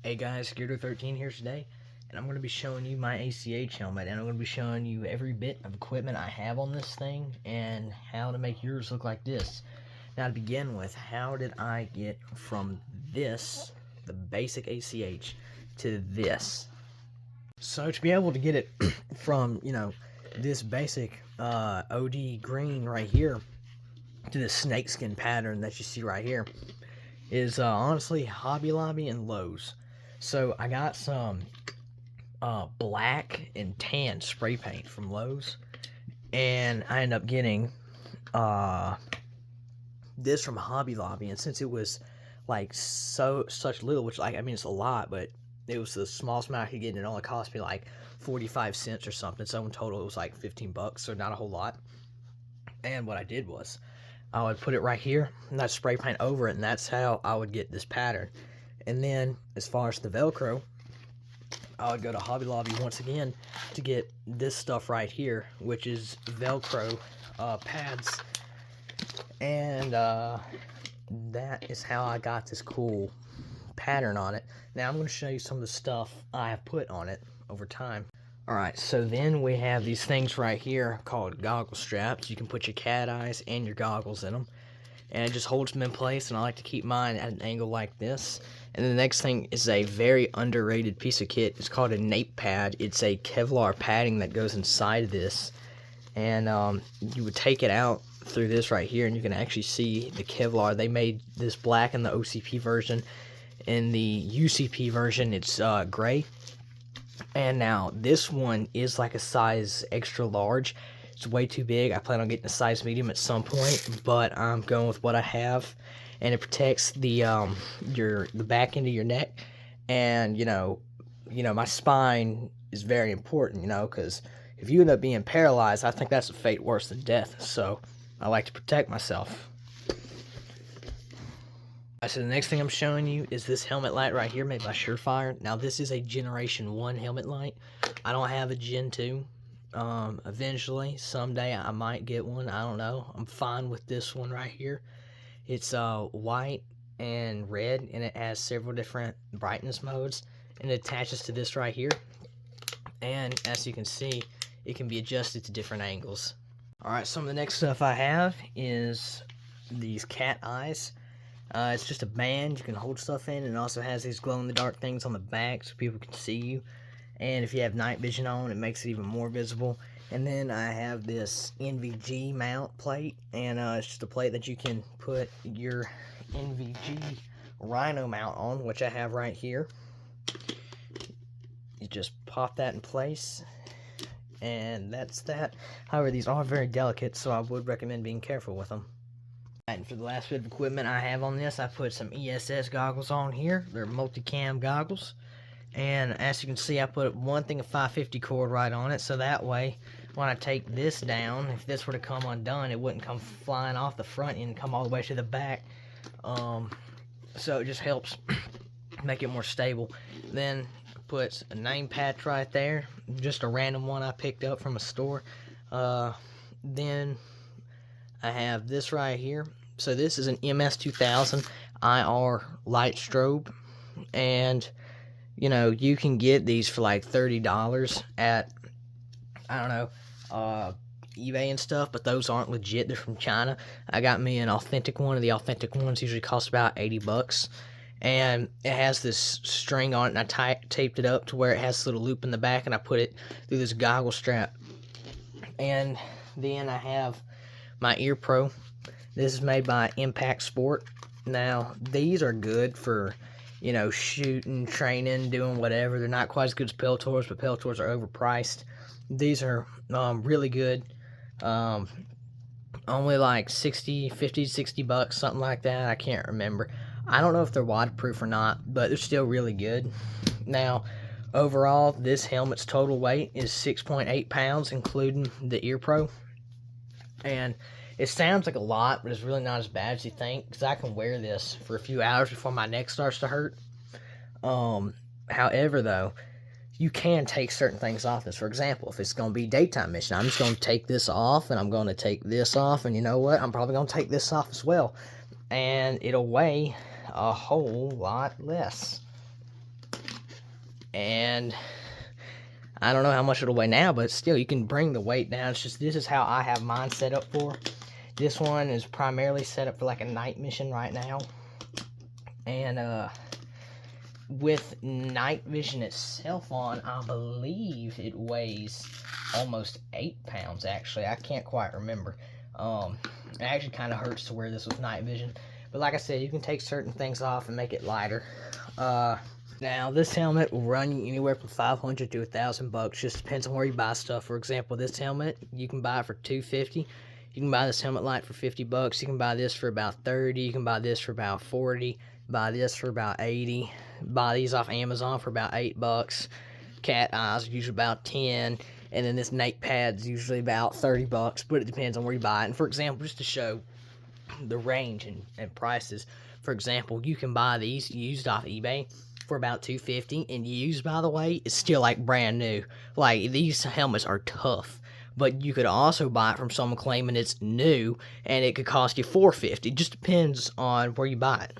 Hey guys, Geardo13 here today, and I'm going to be showing you my ACH helmet, and I'm going to be showing you every bit of equipment I have on this thing, and how to make yours look like this. Now to begin with, how did I get from this, the basic ACH, to this? So to be able to get it from, this basic OD green right here, to the snakeskin pattern that you see right here, is honestly Hobby Lobby and Lowe's. So I got some black and tan spray paint from Lowe's, and I ended up getting this from Hobby Lobby. And since it was like such little, which it's a lot, but it was the smallest amount I could get, and it only cost me like 45 cents or something. So in total it was like 15 bucks, so not a whole lot. And what I did was I would put it right here and I'd spray paint over it, and that's how I would get this pattern. And then as far as the Velcro, I would go to Hobby Lobby once again to get this stuff right here, which is Velcro pads. And that is how I got this cool pattern on it. Now I'm going to show you some of the stuff I have put on it over time. Alright, so then we have these things right here called goggle straps. You can put your cat eyes and your goggles in them, and it just holds them in place, and I like to keep mine at an angle like this. And then the next thing is a very underrated piece of kit. It's called a nape pad. It's a Kevlar padding that goes inside of this, and you would take it out through this right here, and you can actually see the Kevlar. They made this black in the OCP version. In the UCP version, it's gray. And now this one is like a size extra large. It's way too big. I plan on getting a size medium at some point, but I'm going with what I have, and it protects the back end of your neck. And my spine is very important, because if you end up being paralyzed, I think that's a fate worse than death. So I like to protect myself. So the next thing I'm showing you is this helmet light right here, made by Surefire. Now this is a Generation 1 helmet light. I don't have a Gen 2. Eventually, someday I might get one. I don't know. I'm fine with this one right here. It's white and red, and it has several different brightness modes, and it attaches to this right here. And as you can see, it can be adjusted to different angles. Alright, some of the next stuff I have is these cat eyes. It's just a band you can hold stuff in, and it also has these glow-in-the-dark things on the back so people can see you. And if you have night vision on, it makes it even more visible. And then I have this NVG mount plate, and it's just a plate that you can put your NVG Rhino mount on, which I have right here. You just pop that in place, and that's that. However, these are very delicate, so I would recommend being careful with them. And for the last bit of equipment I have on this, I put some ESS goggles on here. They're multicam goggles. And as you can see, I put one thing of 550 cord right on it, so that way when I take this down, if this were to come undone, it wouldn't come flying off the front end and come all the way to the back. So it just helps make it more stable. Then I put a name patch right there, just a random one I picked up from a store. Then I have this right here. So this is an MS2000 IR light strobe, and you can get these for like $30 at, I don't know, eBay and stuff, but those aren't legit. They're from China. I got me an authentic one, and the authentic ones usually cost about 80 bucks. And it has this string on it, and I taped it up to where it has a little loop in the back, and I put it through this goggle strap. And then I have my Ear Pro. This is made by Impact Sport. Now, these are good for, shooting, training, doing whatever. They're not quite as good as Peltors, but Peltors are overpriced. These are really good. Only like 50, 60 bucks, something like that. I can't remember. I don't know if they're waterproof or not, but they're still really good. Now, overall, this helmet's total weight is 6.8 pounds, including the Ear Pro. And it sounds like a lot, but it's really not as bad as you think, because I can wear this for a few hours before my neck starts to hurt. However, though, you can take certain things off this. For example, if it's going to be daytime mission, I'm just going to take this off, and I'm going to take this off, and you know what? I'm probably going to take this off as well. And it'll weigh a whole lot less. and I don't know how much it'll weigh now, but still, you can bring the weight down. It's just, this is how I have mine set up for. This one is primarily set up for like a night mission right now. And with night vision itself on, I believe it weighs almost 8 pounds, actually. I can't quite remember. It actually kind of hurts to wear this with night vision. But like I said, you can take certain things off and make it lighter. Now, this helmet will run you anywhere from $500 to $1,000. Just depends on where you buy stuff. For example, this helmet, you can buy it for $250. You can buy this helmet light for $50. You can buy this for about $30. You can buy this for about $40. Buy this for about $80. Buy these off Amazon for about $8. Cat eyes are usually about $10. And then this nape pad's usually about $30. But it depends on where you buy it. And for example, just to show the range and prices, for example, you can buy these used off eBay for about $250, and used, by the way, is still like brand new. Like, these helmets are tough, but you could also buy it from someone claiming it's new, and it could cost you $450. Just depends on where you buy it.